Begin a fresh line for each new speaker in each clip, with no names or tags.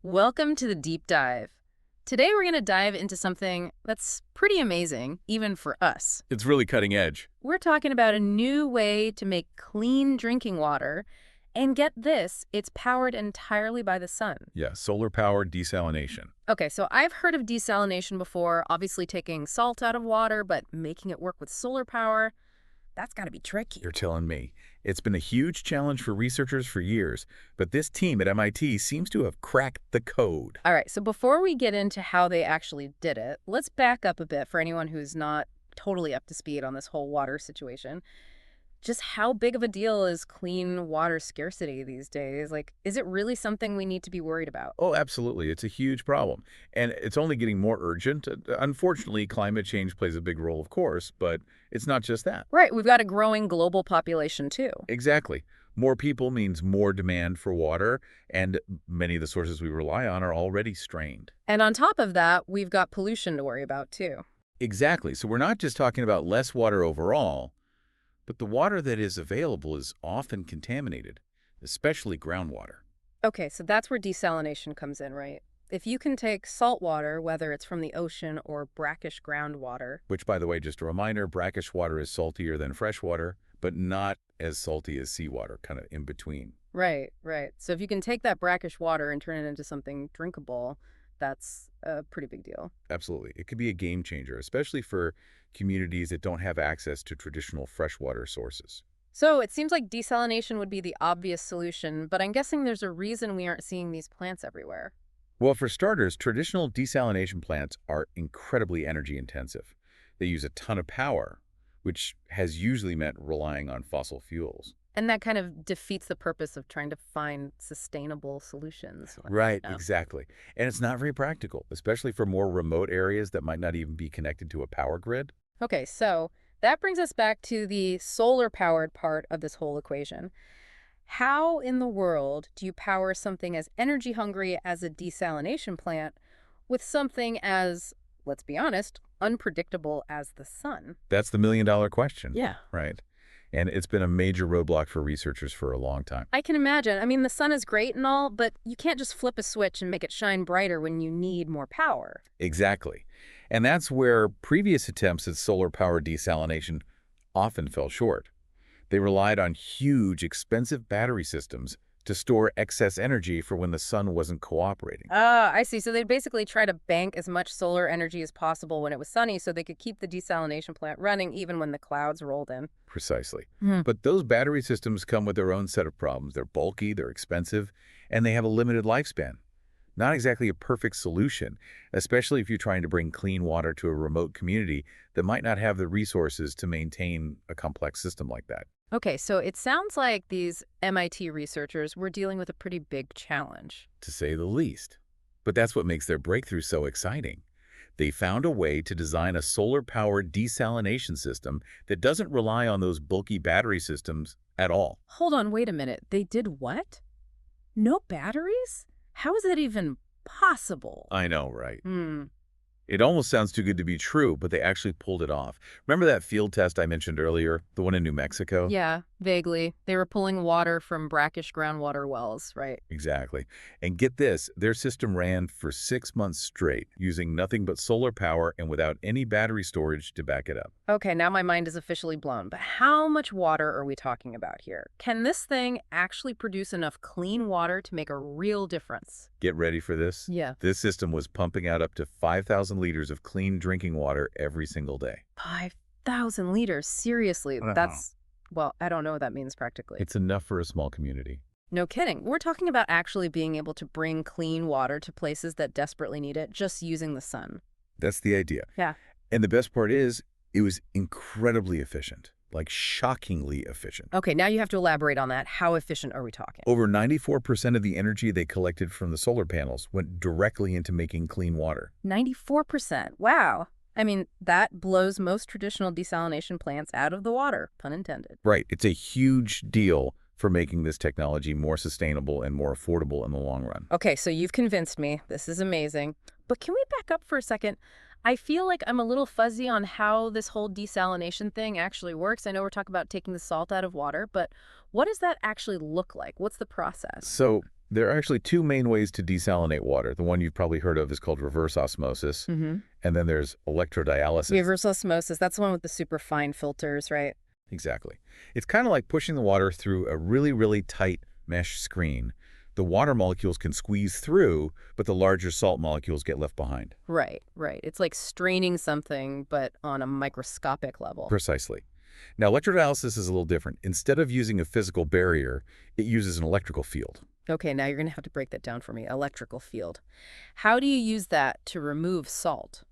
Welcome to the deep dive. Today we're going to dive into something that's pretty amazing, even for us.
It's really cutting edge.
We're talking about a new way to make clean drinking water. And get this, it's powered entirely by the sun.
Yeah, solar-powered desalination.
Okay, so I've heard of desalination before, obviously taking salt out of water, but making it work with solar power, that's got to be tricky.
You're telling me. It's been a huge challenge for researchers for years, but this team at MIT seems to have cracked the code.
All right, so before we get into how they actually did it, let's back up a bit for anyone who's not totally up to speed on this whole water situation. Just how big of a deal is clean water scarcity these days? Like, is it really something we need to be worried about?
Oh, absolutely. It's a huge problem, and it's only getting more urgent. Unfortunately, climate change plays a big role, of course, but it's not just that.
Right, we've got a growing global population, too.
Exactly. More people means more demand for water, and many of the sources we rely on are already strained.
And on top of that, we've got pollution to worry about, too.
Exactly. So we're not just talking about less water overall, but the water that is available is often contaminated, especially groundwater.
Okay, so that's where desalination comes in, right? If you can take salt water, whether it's from the ocean or brackish groundwater.
Which, by the way, just a reminder, brackish water is saltier than fresh water, but not as salty as seawater, kind of in between.
Right, right. So if you can take that brackish water and turn it into something drinkable, that's a pretty big deal.
Absolutely. It could be a game changer, especially for communities that don't have access to traditional freshwater sources.
So it seems like desalination would be the obvious solution, but I'm guessing there's a reason we aren't seeing these plants everywhere.
Well, for starters, traditional desalination plants are incredibly energy intensive. They use a ton of power, which has usually meant relying on fossil fuels.
And that kind of defeats the purpose of trying to find sustainable solutions.
Right,
Yeah.
exactly. And it's not very practical, especially for more remote areas that might not even be connected to a power grid.
Okay, so that brings us back to the solar-powered part of this whole equation. How in the world do you power something as energy-hungry as a desalination plant with something as, let's be honest, unpredictable as the sun?
That's the million-dollar question.
Yeah.
Right. And it's been a major roadblock for researchers for a long time.
I can imagine. I mean, the sun is great and all, but you can't just flip a switch and make it shine brighter when you need more power.
Exactly. And that's where previous attempts at solar-powered desalination often fell short. They relied on huge, expensive battery systems to store excess energy for when the sun wasn't cooperating.
Ah, I see. So they'd basically try to bank as much solar energy as possible when it was sunny so they could keep the desalination plant running even when the clouds rolled in.
Precisely.
Hmm.
But those battery systems come with their own set of problems. They're bulky, they're expensive, and they have a limited lifespan. Not exactly a perfect solution, especially if you're trying to bring clean water to a remote community that might not have the resources to maintain a complex system like that.
Okay, so it sounds like these MIT researchers were dealing with a pretty big challenge.
To say the least. But that's what makes their breakthrough so exciting. They found a way to design a solar-powered desalination system that doesn't rely on those bulky battery systems at all.
Hold on, wait a minute. They did what? No batteries? How is that even possible?
I know, right?
Hmm.
It almost sounds too good to be true, but they actually pulled it off. Remember that field test I mentioned earlier, the one in New Mexico?
Yeah, vaguely. They were pulling water from brackish groundwater wells, right?
Exactly. And get this, their system ran for 6 months straight, using nothing but solar power and without any battery storage to back it up.
Okay, now my mind is officially blown. But how much water are we talking about here? Can this thing actually produce enough clean water to make a real difference?
Get ready for this?
Yeah.
This system was pumping out up to 5,000 liters of clean drinking water every single day.
5,000 liters? Seriously,
Wow.
that's, well, I don't know what that means practically.
It's enough for a small community.
No kidding. We're talking about actually being able to bring clean water to places that desperately need it just using the sun.
That's the idea.
Yeah.
And the best part is, it was incredibly efficient, like shockingly efficient.
Okay, now you have to elaborate on that. How efficient are we talking?
Over 94% of the energy they collected from the solar panels went directly into making clean water.
94%. Wow. I mean, that blows most traditional desalination plants out of the water, pun intended.
Right. It's a huge deal for making this technology more sustainable and more affordable in the long run.
Okay, so you've convinced me. This is amazing. But can we back up for a second? I feel like I'm a little fuzzy on how this whole desalination thing actually works. I know we're talking about taking the salt out of water, but what does that actually look like? What's the process?
So There are actually two main ways to desalinate water. The one you've probably heard of is called reverse osmosis,
Mm-hmm.
and then there's electrodialysis.
Reverse osmosis, that's the one with the super fine filters, right?
Exactly. It's kind of like pushing the water through a really, really tight mesh screen. The water molecules can squeeze through, but the larger salt molecules get left behind.
Right, right. It's like straining something, but on a microscopic level.
Precisely. Now, electrodialysis is a little different. Instead of using a physical barrier, it uses an electrical field.
Okay, now you're going to have to break that down for me. Electrical field. How do you use that to remove salt?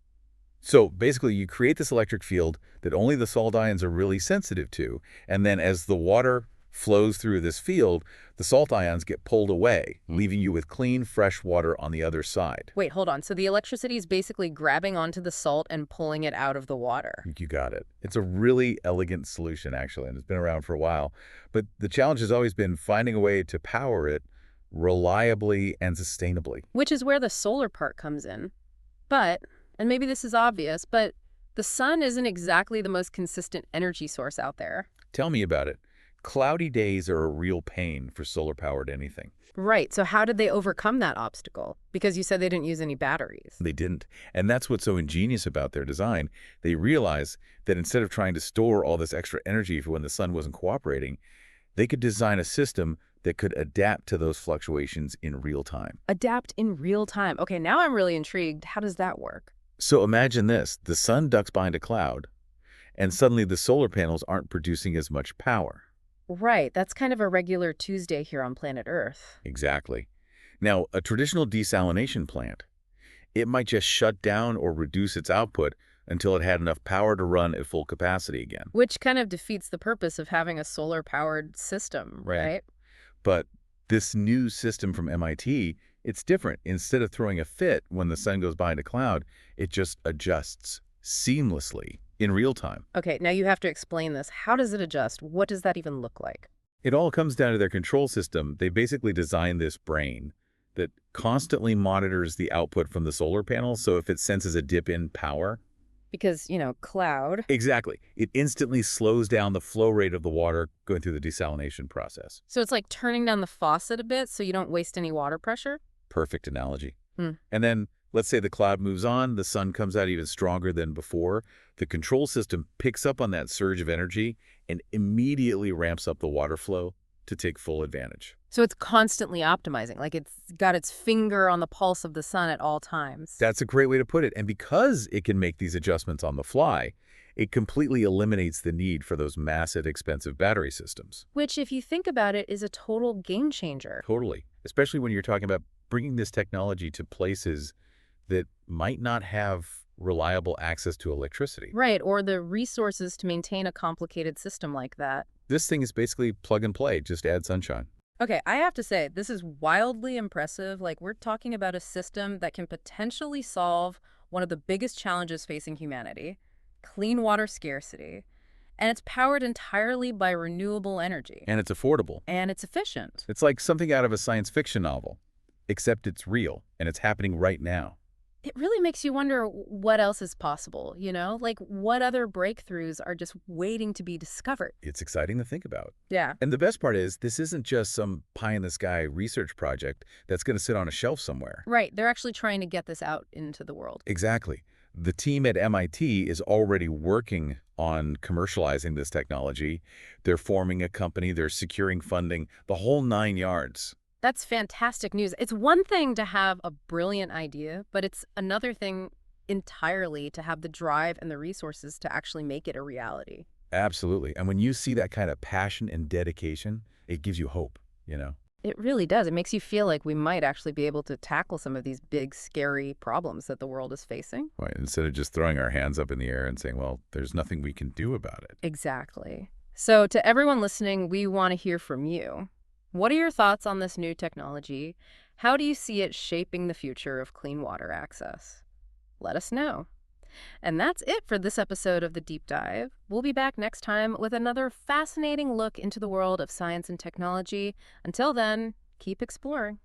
So basically, you create this electric field that only the salt ions are really sensitive to, and then as the water flows through this field, the salt ions get pulled away, leaving you with clean, fresh water on the other side.
Wait, hold on. So the electricity is basically grabbing onto the salt and pulling it out of the water.
You got it. It's a really elegant solution, actually, and it's been around for a while. But the challenge has always been finding a way to power it reliably and sustainably.
Which is where the solar part comes in. But, and maybe this is obvious, but the sun isn't exactly the most consistent energy source out there.
Tell me about it. Cloudy days are a real pain for solar-powered anything.
Right, so how did they overcome that obstacle? Because you said they didn't use any batteries.
They didn't. And that's what's so ingenious about their design. They realized that instead of trying to store all this extra energy for when the sun wasn't cooperating, they could design a system that could adapt to those fluctuations in real time.
Adapt in real time. Okay, now I'm really intrigued. How does that work?
So imagine this. The sun ducks behind a cloud, and suddenly the solar panels aren't producing as much power.
Right, that's kind of a regular Tuesday here on planet Earth.
Exactly. Now, a traditional desalination plant, it might just shut down or reduce its output until it had enough power to run at full capacity again.
Which kind of defeats the purpose of having a solar-powered system, right?
But this new system from MIT, it's different. Instead of throwing a fit when the sun goes behind a cloud, it just adjusts seamlessly in real time.
Okay, now you have to explain this. How does it adjust? What does that even look like?
It all comes down to their control system. They basically designed this brain that constantly monitors the output from the solar panels, so if it senses a dip in power.
Because, cloud.
Exactly. It instantly slows down the flow rate of the water going through the desalination process.
So it's like turning down the faucet a bit so you don't waste any water pressure?
Perfect analogy.
Hmm.
And then let's say the cloud moves on, the sun comes out even stronger than before. The control system picks up on that surge of energy and immediately ramps up the water flow to take full advantage.
So it's constantly optimizing, like it's got its finger on the pulse of the sun at all times.
That's a great way to put it. And because it can make these adjustments on the fly, it completely eliminates the need for those massive, expensive battery systems.
Which, if you think about it, is a total game changer.
Totally. Especially when you're talking about bringing this technology to places that might not have reliable access to electricity.
Right, or the resources to maintain a complicated system like that.
This thing is basically plug and play, just add sunshine.
Okay, I have to say, this is wildly impressive. Like, we're talking about a system that can potentially solve one of the biggest challenges facing humanity, clean water scarcity. And it's powered entirely by renewable energy.
And it's affordable.
And it's efficient.
It's like something out of a science fiction novel, except it's real, and it's happening right now.
It really makes you wonder what else is possible, Like, what other breakthroughs are just waiting to be discovered?
It's exciting to think about.
Yeah.
And the best part is, this isn't just some pie-in-the-sky research project that's going to sit on a shelf somewhere.
Right. They're actually trying to get this out into the world.
Exactly. The team at MIT is already working on commercializing this technology. They're forming a company, they're securing funding, the whole 9 yards.
That's fantastic news. It's one thing to have a brilliant idea, but it's another thing entirely to have the drive and the resources to actually make it a reality.
Absolutely. And when you see that kind of passion and dedication, it gives you hope,
It really does. It makes you feel like we might actually be able to tackle some of these big, scary problems that the world is facing.
Right. Instead of just throwing our hands up in the air and saying, well, there's nothing we can do about it.
Exactly. So to everyone listening, we want to hear from you. What are your thoughts on this new technology? How do you see it shaping the future of clean water access? Let us know. And that's it for this episode of The Deep Dive. We'll be back next time with another fascinating look into the world of science and technology. Until then, keep exploring.